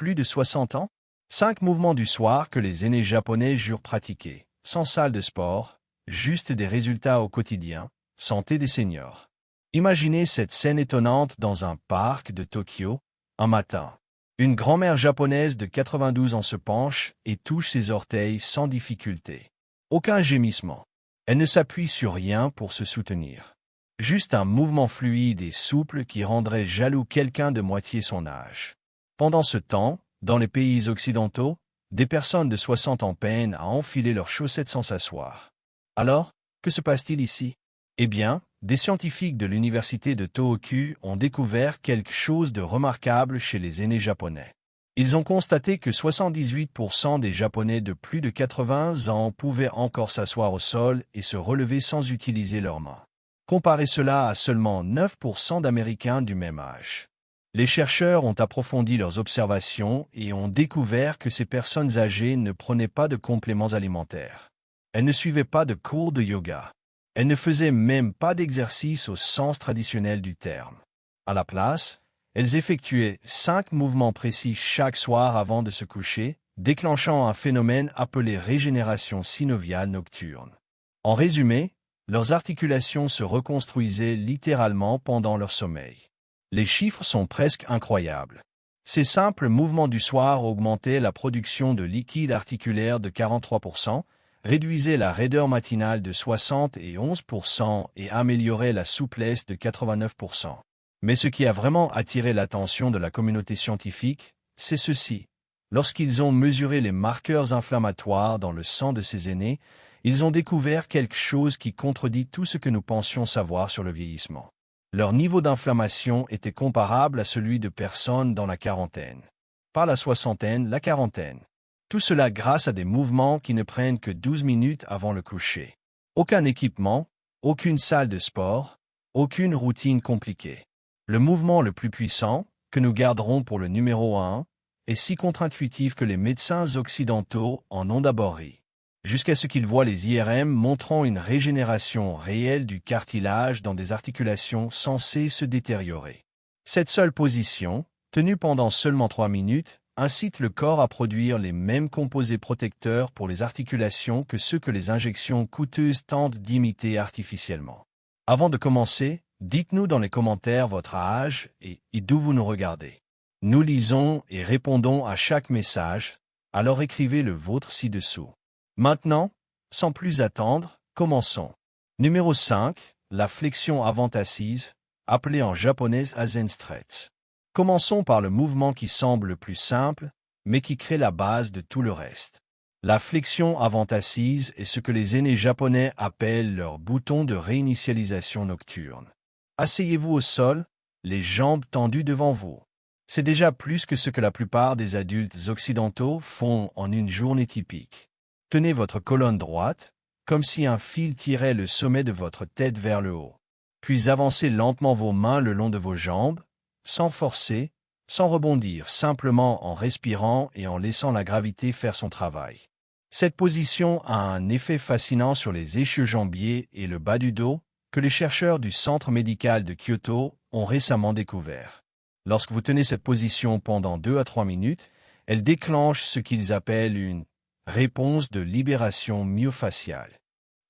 plus de 60 ans? 5 mouvements du soir que les aînés japonais jurent pratiquer, sans salle de sport, juste des résultats au quotidien, santé des seniors. Imaginez cette scène étonnante dans un parc de Tokyo, un matin. Une grand-mère japonaise de 92 ans se penche et touche ses orteils sans difficulté. Aucun gémissement. Elle ne s'appuie sur rien pour se soutenir. Juste un mouvement fluide et souple qui rendrait jaloux quelqu'un de moitié son âge. Pendant ce temps, dans les pays occidentaux, des personnes de 60 ans peinent à enfiler leurs chaussettes sans s'asseoir. Alors, que se passe-t-il ici? Eh bien, des scientifiques de l'université de Tohoku ont découvert quelque chose de remarquable chez les aînés japonais. Ils ont constaté que 78% des Japonais de plus de 80 ans pouvaient encore s'asseoir au sol et se relever sans utiliser leurs mains. Comparez cela à seulement 9% d'Américains du même âge. Les chercheurs ont approfondi leurs observations et ont découvert que ces personnes âgées ne prenaient pas de compléments alimentaires. Elles ne suivaient pas de cours de yoga. Elles ne faisaient même pas d'exercice au sens traditionnel du terme. À la place, elles effectuaient 5 mouvements précis chaque soir avant de se coucher, déclenchant un phénomène appelé régénération synoviale nocturne. En résumé, leurs articulations se reconstruisaient littéralement pendant leur sommeil. Les chiffres sont presque incroyables. Ces simples mouvements du soir augmentaient la production de liquide articulaire de 43%, réduisaient la raideur matinale de 71% et amélioraient la souplesse de 89%. Mais ce qui a vraiment attiré l'attention de la communauté scientifique, c'est ceci. Lorsqu'ils ont mesuré les marqueurs inflammatoires dans le sang de ces aînés, ils ont découvert quelque chose qui contredit tout ce que nous pensions savoir sur le vieillissement. Leur niveau d'inflammation était comparable à celui de personnes dans la quarantaine. Pas la soixantaine, la quarantaine. Tout cela grâce à des mouvements qui ne prennent que 12 minutes avant le coucher. Aucun équipement, aucune salle de sport, aucune routine compliquée. Le mouvement le plus puissant, que nous garderons pour le numéro 1, est si contre-intuitif que les médecins occidentaux en ont d'abord ri. Jusqu'à ce qu'ils voient les IRM montrant une régénération réelle du cartilage dans des articulations censées se détériorer. Cette seule position, tenue pendant seulement 3 minutes, incite le corps à produire les mêmes composés protecteurs pour les articulations que ceux que les injections coûteuses tentent d'imiter artificiellement. Avant de commencer, dites-nous dans les commentaires votre âge et d'où vous nous regardez. Nous lisons et répondons à chaque message, alors écrivez le vôtre ci-dessous. Maintenant, sans plus attendre, commençons. Numéro 5, la flexion avant assise, appelée en japonais Azen Stretch. Commençons par le mouvement qui semble le plus simple, mais qui crée la base de tout le reste. La flexion avant assise est ce que les aînés japonais appellent leur bouton de réinitialisation nocturne. Asseyez-vous au sol, les jambes tendues devant vous. C'est déjà plus que ce que la plupart des adultes occidentaux font en une journée typique. Tenez votre colonne droite, comme si un fil tirait le sommet de votre tête vers le haut. Puis avancez lentement vos mains le long de vos jambes, sans forcer, sans rebondir, simplement en respirant et en laissant la gravité faire son travail. Cette position a un effet fascinant sur les ischio-jambiers et le bas du dos, que les chercheurs du Centre médical de Kyoto ont récemment découvert. Lorsque vous tenez cette position pendant 2 à 3 minutes, elle déclenche ce qu'ils appellent une réponse de libération myofaciale.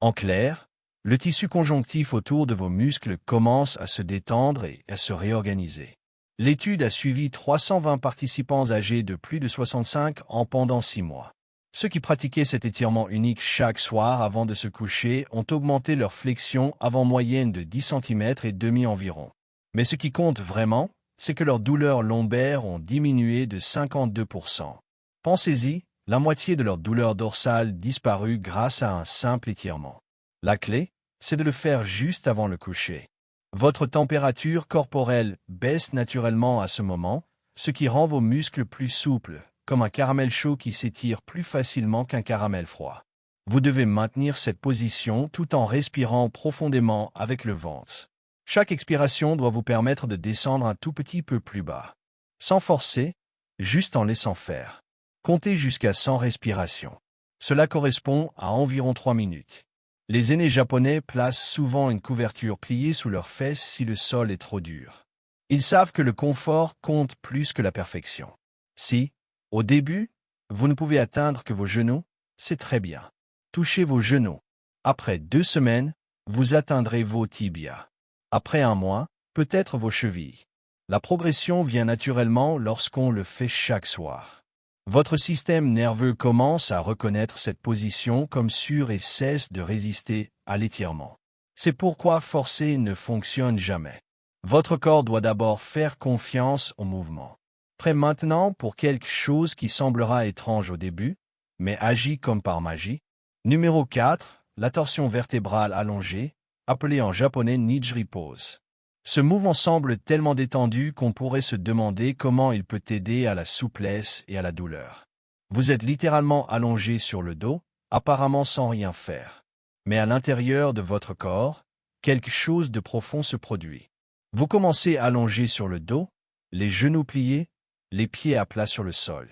En clair, le tissu conjonctif autour de vos muscles commence à se détendre et à se réorganiser. L'étude a suivi 320 participants âgés de plus de 65 ans pendant 6 mois. Ceux qui pratiquaient cet étirement unique chaque soir avant de se coucher ont augmenté leur flexion avant moyenne de 10 cm et demi environ. Mais ce qui compte vraiment, c'est que leurs douleurs lombaires ont diminué de 52%. Pensez-y, la moitié de leur douleur dorsale disparut grâce à un simple étirement. La clé, c'est de le faire juste avant le coucher. Votre température corporelle baisse naturellement à ce moment, ce qui rend vos muscles plus souples, comme un caramel chaud qui s'étire plus facilement qu'un caramel froid. Vous devez maintenir cette position tout en respirant profondément avec le ventre. Chaque expiration doit vous permettre de descendre un tout petit peu plus bas. Sans forcer, juste en laissant faire. Comptez jusqu'à 100 respirations. Cela correspond à environ 3 minutes. Les aînés japonais placent souvent une couverture pliée sous leurs fesses si le sol est trop dur. Ils savent que le confort compte plus que la perfection. Si, Au début, vous ne pouvez atteindre que vos genoux, c'est très bien. Touchez vos genoux. Après 2 semaines, vous atteindrez vos tibias. Après 1 mois, peut-être vos chevilles. La progression vient naturellement lorsqu'on le fait chaque soir. Votre système nerveux commence à reconnaître cette position comme sûre et cesse de résister à l'étirement. C'est pourquoi forcer ne fonctionne jamais. Votre corps doit d'abord faire confiance au mouvement. Prêt maintenant pour quelque chose qui semblera étrange au début, mais agit comme par magie. Numéro 4, la torsion vertébrale allongée, appelée en japonais Nijiri Pose. Ce mouvement semble tellement détendu qu'on pourrait se demander comment il peut aider à la souplesse et à la douleur. Vous êtes littéralement allongé sur le dos, apparemment sans rien faire. Mais à l'intérieur de votre corps, quelque chose de profond se produit. Vous commencez allongé sur le dos, les genoux pliés, les pieds à plat sur le sol.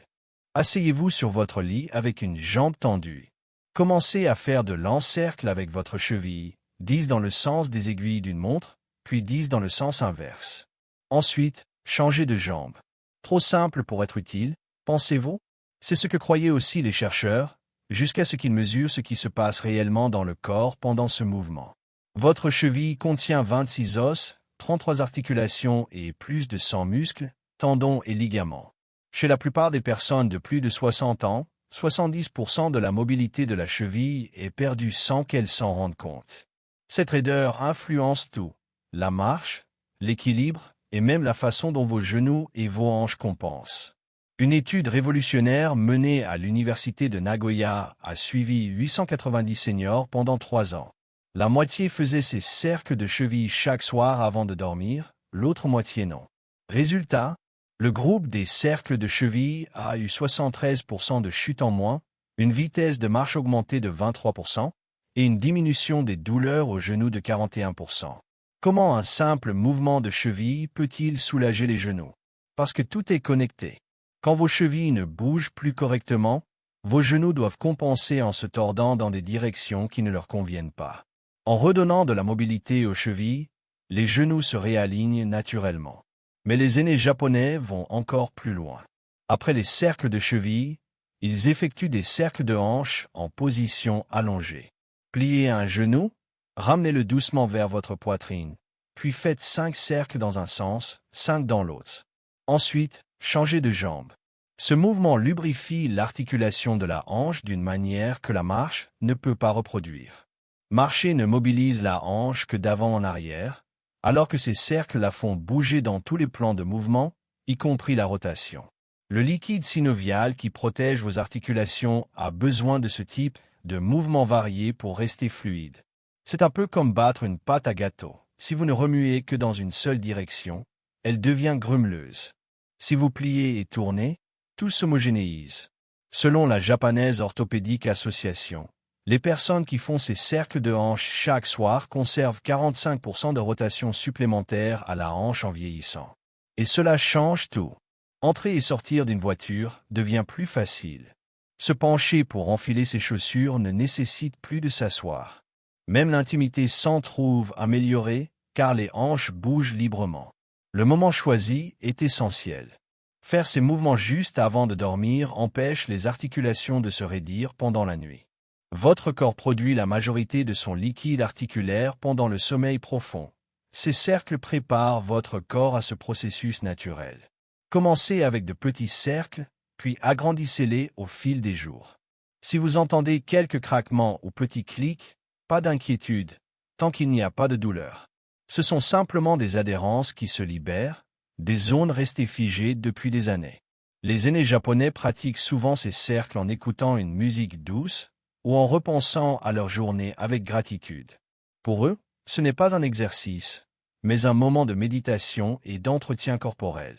Asseyez-vous sur votre lit avec une jambe tendue. Commencez à faire de l'encercle avec votre cheville, 10 dans le sens des aiguilles d'une montre, puis 10 dans le sens inverse. Ensuite, changez de jambe. Trop simple pour être utile, pensez-vous? C'est ce que croyaient aussi les chercheurs, jusqu'à ce qu'ils mesurent ce qui se passe réellement dans le corps pendant ce mouvement. Votre cheville contient 26 os, 33 articulations et plus de 100 muscles, tendons et ligaments. Chez la plupart des personnes de plus de 60 ans, 70% de la mobilité de la cheville est perdue sans qu'elles s'en rendent compte. Cette raideur influence tout. La marche, l'équilibre et même la façon dont vos genoux et vos hanches compensent. Une étude révolutionnaire menée à l'université de Nagoya a suivi 890 seniors pendant 3 ans. La moitié faisait ces cercles de cheville chaque soir avant de dormir, l'autre moitié non. Résultat, le groupe des cercles de cheville a eu 73% de chute en moins, une vitesse de marche augmentée de 23% et une diminution des douleurs aux genoux de 41%. Comment un simple mouvement de cheville peut-il soulager les genoux? Parce que tout est connecté. Quand vos chevilles ne bougent plus correctement, vos genoux doivent compenser en se tordant dans des directions qui ne leur conviennent pas. En redonnant de la mobilité aux chevilles, les genoux se réalignent naturellement. Mais les aînés japonais vont encore plus loin. Après les cercles de cheville, ils effectuent des cercles de hanches en position allongée. Pliez un genou, ramenez-le doucement vers votre poitrine, puis faites 5 cercles dans un sens, 5 dans l'autre. Ensuite, changez de jambe. Ce mouvement lubrifie l'articulation de la hanche d'une manière que la marche ne peut pas reproduire. Marcher ne mobilise la hanche que d'avant en arrière, alors que ces cercles la font bouger dans tous les plans de mouvement, y compris la rotation. Le liquide synovial qui protège vos articulations a besoin de ce type de mouvement varié pour rester fluide. C'est un peu comme battre une pâte à gâteau. Si vous ne remuez que dans une seule direction, elle devient grumeleuse. Si vous pliez et tournez, tout s'homogénéise. Selon la Japanese Orthopedic Association, les personnes qui font ces cercles de hanches chaque soir conservent 45% de rotation supplémentaire à la hanche en vieillissant. Et cela change tout. Entrer et sortir d'une voiture devient plus facile. Se pencher pour enfiler ses chaussures ne nécessite plus de s'asseoir. Même l'intimité s'en trouve améliorée, car les hanches bougent librement. Le moment choisi est essentiel. Faire ces mouvements juste avant de dormir empêche les articulations de se raidir pendant la nuit. Votre corps produit la majorité de son liquide articulaire pendant le sommeil profond. Ces cercles préparent votre corps à ce processus naturel. Commencez avec de petits cercles, puis agrandissez-les au fil des jours. Si vous entendez quelques craquements ou petits clics, pas d'inquiétude, tant qu'il n'y a pas de douleur. Ce sont simplement des adhérences qui se libèrent, des zones restées figées depuis des années. Les aînés japonais pratiquent souvent ces cercles en écoutant une musique douce ou en repensant à leur journée avec gratitude. Pour eux, ce n'est pas un exercice, mais un moment de méditation et d'entretien corporel.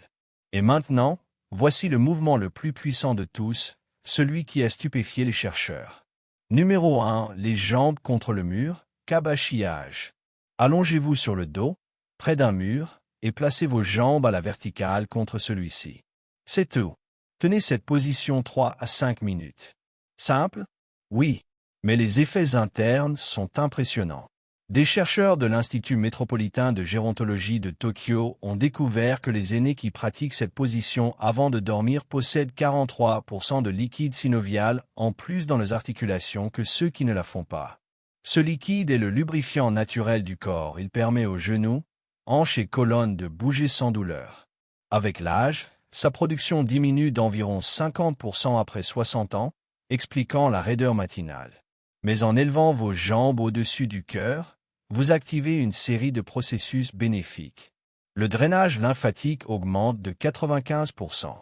Et maintenant, voici le mouvement le plus puissant de tous, celui qui a stupéfié les chercheurs. Numéro 1. Les jambes contre le mur, kabashi-age. Allongez-vous sur le dos, près d'un mur, et placez vos jambes à la verticale contre celui-ci. C'est tout. Tenez cette position 3 à 5 minutes. Simple? Oui, mais les effets internes sont impressionnants. Des chercheurs de l'Institut métropolitain de gérontologie de Tokyo ont découvert que les aînés qui pratiquent cette position avant de dormir possèdent 43% de liquide synovial en plus dans les articulations que ceux qui ne la font pas. Ce liquide est le lubrifiant naturel du corps. Il permet aux genoux, hanches et colonnes de bouger sans douleur. Avec l'âge, sa production diminue d'environ 50% après 60 ans, expliquant la raideur matinale. Mais en élevant vos jambes au-dessus du cœur, vous activez une série de processus bénéfiques. Le drainage lymphatique augmente de 95%.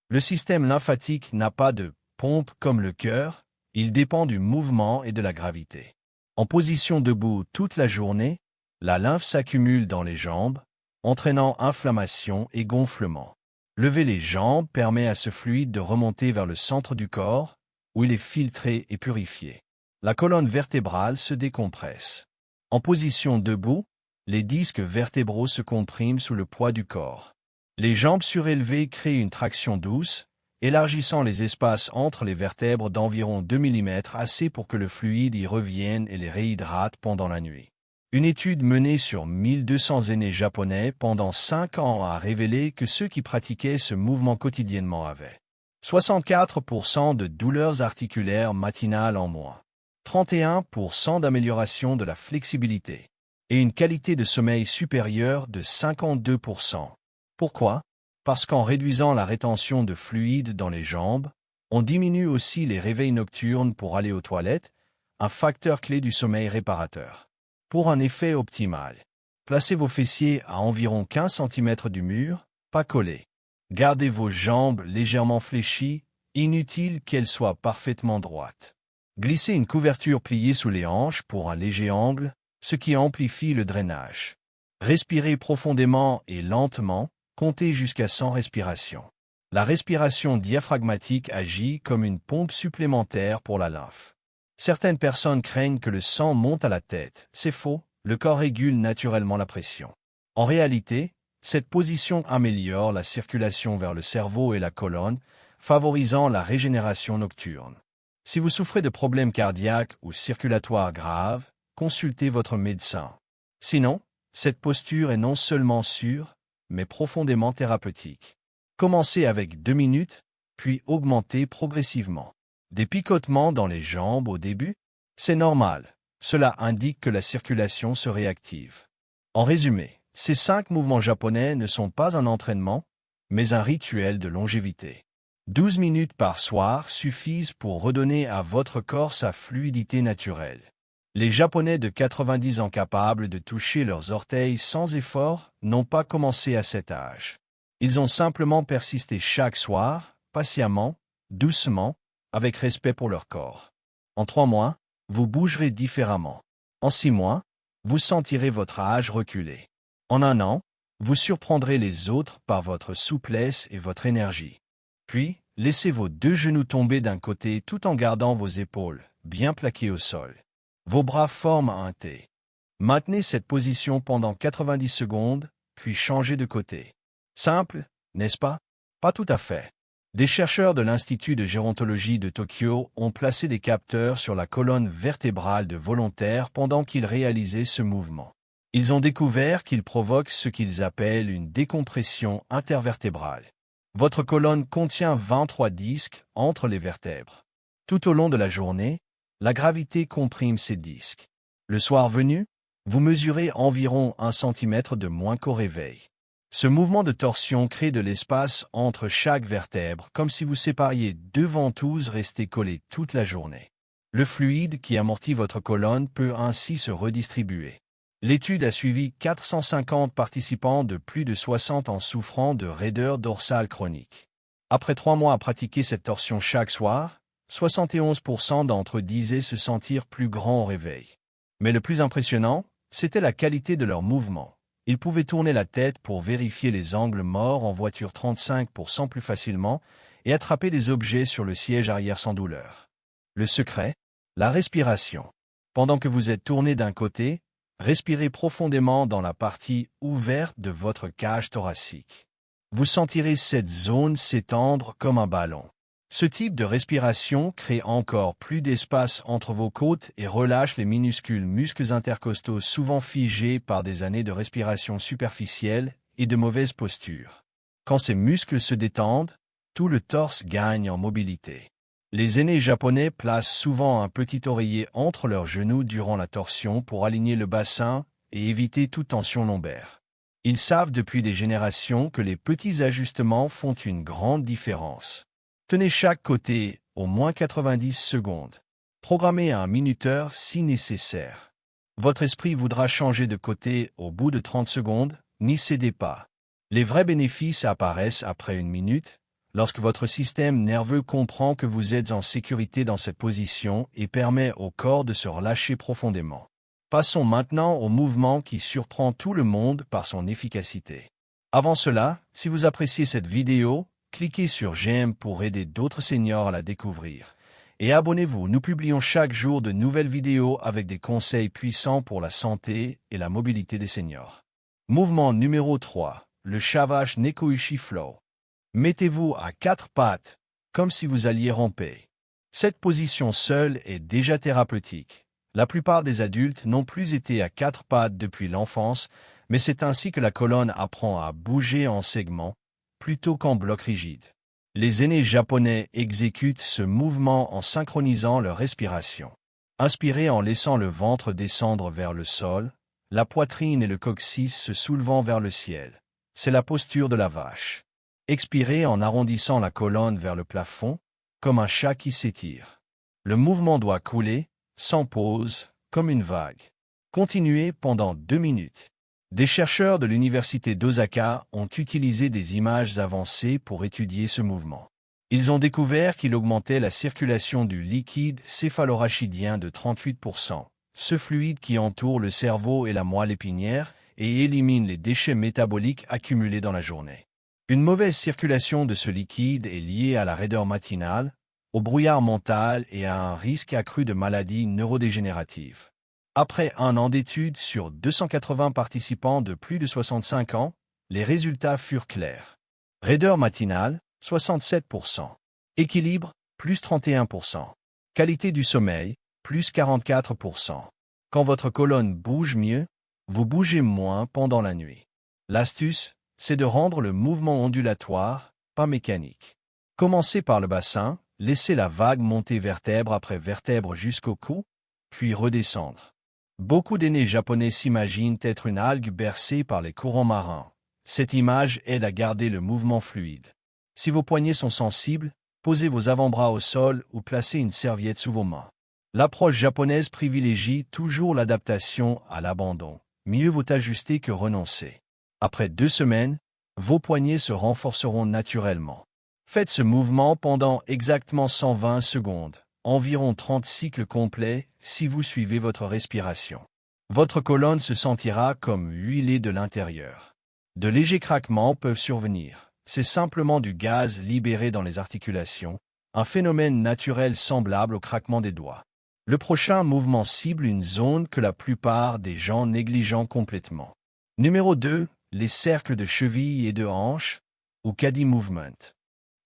Le système lymphatique n'a pas de pompe comme le cœur, il dépend du mouvement et de la gravité. En position debout toute la journée, la lymphe s'accumule dans les jambes, entraînant inflammation et gonflement. Lever les jambes permet à ce fluide de remonter vers le centre du corps, où il est filtré et purifié. La colonne vertébrale se décompresse. En position debout, les disques vertébraux se compriment sous le poids du corps. Les jambes surélevées créent une traction douce, élargissant les espaces entre les vertèbres d'environ 2 mm, assez pour que le fluide y revienne et les réhydrate pendant la nuit. Une étude menée sur 1200 aînés japonais pendant 5 ans a révélé que ceux qui pratiquaient ce mouvement quotidiennement avaient 64% de douleurs articulaires matinales en moins, 31% d'amélioration de la flexibilité et une qualité de sommeil supérieure de 52%. Pourquoi? Parce qu'en réduisant la rétention de fluide dans les jambes, on diminue aussi les réveils nocturnes pour aller aux toilettes, un facteur clé du sommeil réparateur. Pour un effet optimal, placez vos fessiers à environ 15 cm du mur, pas collés. Gardez vos jambes légèrement fléchies, inutile qu'elles soient parfaitement droites. Glissez une couverture pliée sous les hanches pour un léger angle, ce qui amplifie le drainage. Respirez profondément et lentement, comptez jusqu'à 100 respirations. La respiration diaphragmatique agit comme une pompe supplémentaire pour la lymphe. Certaines personnes craignent que le sang monte à la tête. C'est faux, le corps régule naturellement la pression. En réalité, cette position améliore la circulation vers le cerveau et la colonne, favorisant la régénération nocturne. Si vous souffrez de problèmes cardiaques ou circulatoires graves, consultez votre médecin. Sinon, cette posture est non seulement sûre, mais profondément thérapeutique. Commencez avec 2 minutes, puis augmentez progressivement. Des picotements dans les jambes au début? C'est normal. Cela indique que la circulation se réactive. En résumé, ces 5 mouvements japonais ne sont pas un entraînement, mais un rituel de longévité. 12 minutes par soir suffisent pour redonner à votre corps sa fluidité naturelle. Les Japonais de 90 ans capables de toucher leurs orteils sans effort n'ont pas commencé à cet âge. Ils ont simplement persisté chaque soir, patiemment, doucement, avec respect pour leur corps. En 3 mois, vous bougerez différemment. En 6 mois, vous sentirez votre âge reculer. En 1 an, vous surprendrez les autres par votre souplesse et votre énergie. Puis, laissez vos 2 genoux tomber d'un côté tout en gardant vos épaules bien plaquées au sol. Vos bras forment un T. Maintenez cette position pendant 90 secondes, puis changez de côté. Simple, n'est-ce pas? Pas tout à fait. Des chercheurs de l'Institut de gérontologie de Tokyo ont placé des capteurs sur la colonne vertébrale de volontaires pendant qu'ils réalisaient ce mouvement. Ils ont découvert qu'il provoque ce qu'ils appellent une décompression intervertébrale. Votre colonne contient 23 disques entre les vertèbres. Tout au long de la journée, la gravité comprime ces disques. Le soir venu, vous mesurez environ 1 cm de moins qu'au réveil. Ce mouvement de torsion crée de l'espace entre chaque vertèbre, comme si vous sépariez 2 ventouses restées collées toute la journée. Le fluide qui amortit votre colonne peut ainsi se redistribuer. L'étude a suivi 450 participants de plus de 60 ans souffrant de raideur dorsale chronique. Après 3 mois à pratiquer cette torsion chaque soir, 71% d'entre eux disaient se sentir plus grands au réveil. Mais le plus impressionnant, c'était la qualité de leur mouvement. Ils pouvaient tourner la tête pour vérifier les angles morts en voiture 35% plus facilement et attraper des objets sur le siège arrière sans douleur. Le secret? La respiration. Pendant que vous êtes tourné d'un côté, respirez profondément dans la partie ouverte de votre cage thoracique. Vous sentirez cette zone s'étendre comme un ballon. Ce type de respiration crée encore plus d'espace entre vos côtes et relâche les minuscules muscles intercostaux souvent figés par des années de respiration superficielle et de mauvaise posture. Quand ces muscles se détendent, tout le torse gagne en mobilité. Les aînés japonais placent souvent un petit oreiller entre leurs genoux durant la torsion pour aligner le bassin et éviter toute tension lombaire. Ils savent depuis des générations que les petits ajustements font une grande différence. Tenez chaque côté au moins 90 secondes. Programmez un minuteur si nécessaire. Votre esprit voudra changer de côté au bout de 30 secondes, n'y cédez pas. Les vrais bénéfices apparaissent après une minute, lorsque votre système nerveux comprend que vous êtes en sécurité dans cette position et permet au corps de se relâcher profondément. Passons maintenant au mouvement qui surprend tout le monde par son efficacité. Avant cela, si vous appréciez cette vidéo, cliquez sur j'aime pour aider d'autres seniors à la découvrir. Et abonnez-vous, nous publions chaque jour de nouvelles vidéos avec des conseils puissants pour la santé et la mobilité des seniors. Mouvement numéro 3, le Shavash Nekoichi Flow. Mettez-vous à 4 pattes, comme si vous alliez ramper. Cette position seule est déjà thérapeutique. La plupart des adultes n'ont plus été à 4 pattes depuis l'enfance, mais c'est ainsi que la colonne apprend à bouger en segments, plutôt qu'en bloc rigide. Les aînés japonais exécutent ce mouvement en synchronisant leur respiration. Inspirez en laissant le ventre descendre vers le sol, la poitrine et le coccyx se soulevant vers le ciel. C'est la posture de la vache. Expirez en arrondissant la colonne vers le plafond, comme un chat qui s'étire. Le mouvement doit couler, sans pause, comme une vague. Continuez pendant 2 minutes. Des chercheurs de l'université d'Osaka ont utilisé des images avancées pour étudier ce mouvement. Ils ont découvert qu'il augmentait la circulation du liquide céphalorachidien de 38%, ce fluide qui entoure le cerveau et la moelle épinière et élimine les déchets métaboliques accumulés dans la journée. Une mauvaise circulation de ce liquide est liée à la raideur matinale, au brouillard mental et à un risque accru de maladies neurodégénératives. Après 1 an d'études sur 280 participants de plus de 65 ans, les résultats furent clairs. Raideur matinale, 67%. Équilibre, plus 31%. Qualité du sommeil, plus 44%. Quand votre colonne bouge mieux, vous bougez moins pendant la nuit. L'astuce, c'est de rendre le mouvement ondulatoire, pas mécanique. Commencez par le bassin, laissez la vague monter vertèbre après vertèbre jusqu'au cou, puis redescendre. Beaucoup d'aînés japonais s'imaginent être une algue bercée par les courants marins. Cette image aide à garder le mouvement fluide. Si vos poignets sont sensibles, posez vos avant-bras au sol ou placez une serviette sous vos mains. L'approche japonaise privilégie toujours l'adaptation à l'abandon. Mieux vaut ajuster que renoncer. Après 2 semaines, vos poignets se renforceront naturellement. Faites ce mouvement pendant exactement 120 secondes, environ 30 cycles complets si vous suivez votre respiration. Votre colonne se sentira comme huilée de l'intérieur. De légers craquements peuvent survenir. C'est simplement du gaz libéré dans les articulations, un phénomène naturel semblable au craquement des doigts. Le prochain mouvement cible une zone que la plupart des gens négligent complètement. Numéro 2. Les cercles de cheville et de hanche, ou Caddy Movement.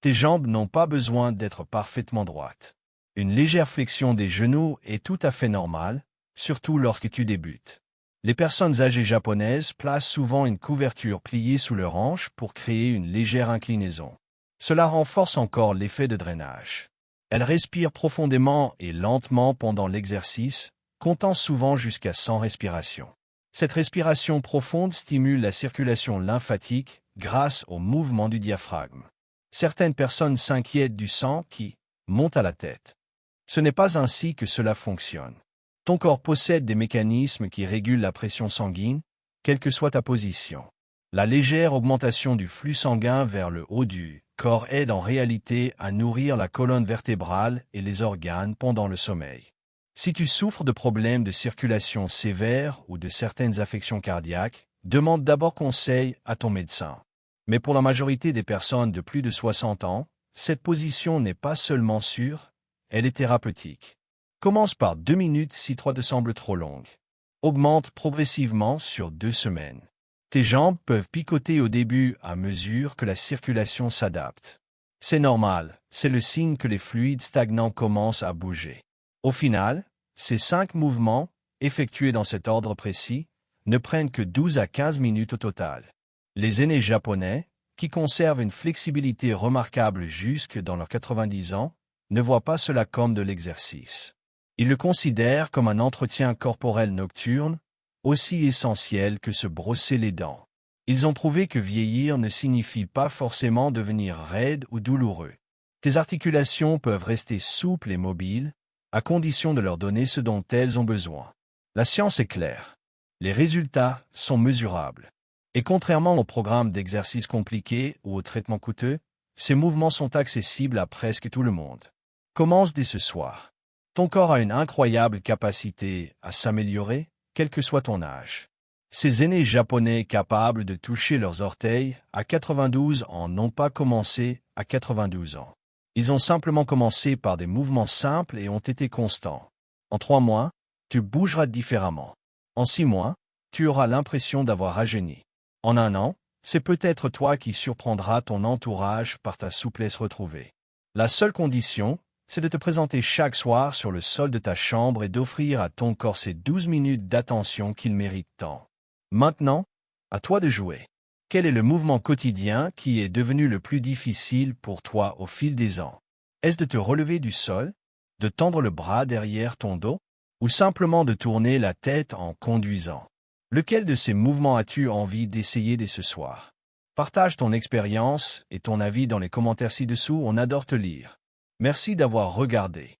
Tes jambes n'ont pas besoin d'être parfaitement droites. Une légère flexion des genoux est tout à fait normale, surtout lorsque tu débutes. Les personnes âgées japonaises placent souvent une couverture pliée sous leur hanche pour créer une légère inclinaison. Cela renforce encore l'effet de drainage. Elles respirent profondément et lentement pendant l'exercice, comptant souvent jusqu'à 100 respirations. Cette respiration profonde stimule la circulation lymphatique grâce au mouvement du diaphragme. Certaines personnes s'inquiètent du sang qui monte à la tête. Ce n'est pas ainsi que cela fonctionne. Ton corps possède des mécanismes qui régulent la pression sanguine, quelle que soit ta position. La légère augmentation du flux sanguin vers le haut du corps aide en réalité à nourrir la colonne vertébrale et les organes pendant le sommeil. Si tu souffres de problèmes de circulation sévères ou de certaines affections cardiaques, demande d'abord conseil à ton médecin. Mais pour la majorité des personnes de plus de 60 ans, cette position n'est pas seulement sûre, elle est thérapeutique. Commence par 2 minutes si 3 te semblent trop longues. Augmente progressivement sur 2 semaines. Tes jambes peuvent picoter au début à mesure que la circulation s'adapte. C'est normal, c'est le signe que les fluides stagnants commencent à bouger. Au final, ces 5 mouvements, effectués dans cet ordre précis, ne prennent que 12 à 15 minutes au total. Les aînés japonais, qui conservent une flexibilité remarquable jusque dans leurs 90 ans, ne voient pas cela comme de l'exercice. Ils le considèrent comme un entretien corporel nocturne, aussi essentiel que se brosser les dents. Ils ont prouvé que vieillir ne signifie pas forcément devenir raide ou douloureux. Tes articulations peuvent rester souples et mobiles, à condition de leur donner ce dont elles ont besoin. La science est claire. Les résultats sont mesurables. Et contrairement aux programmes d'exercices compliqués ou aux traitements coûteux, ces mouvements sont accessibles à presque tout le monde. Commence dès ce soir. Ton corps a une incroyable capacité à s'améliorer, quel que soit ton âge. Ces aînés japonais capables de toucher leurs orteils à 92 ans n'ont pas commencé à 92 ans. Ils ont simplement commencé par des mouvements simples et ont été constants. En 3 mois, tu bougeras différemment. En 6 mois, tu auras l'impression d'avoir rajeuni. En 1 an, c'est peut-être toi qui surprendras ton entourage par ta souplesse retrouvée. La seule condition, c'est de te présenter chaque soir sur le sol de ta chambre et d'offrir à ton corps ces 12 minutes d'attention qu'il mérite tant. Maintenant, à toi de jouer. Quel est le mouvement quotidien qui est devenu le plus difficile pour toi au fil des ans? Est-ce de te relever du sol, de tendre le bras derrière ton dos, ou simplement de tourner la tête en conduisant? Lequel de ces mouvements as-tu envie d'essayer dès ce soir? Partage ton expérience et ton avis dans les commentaires ci-dessous, on adore te lire. Merci d'avoir regardé.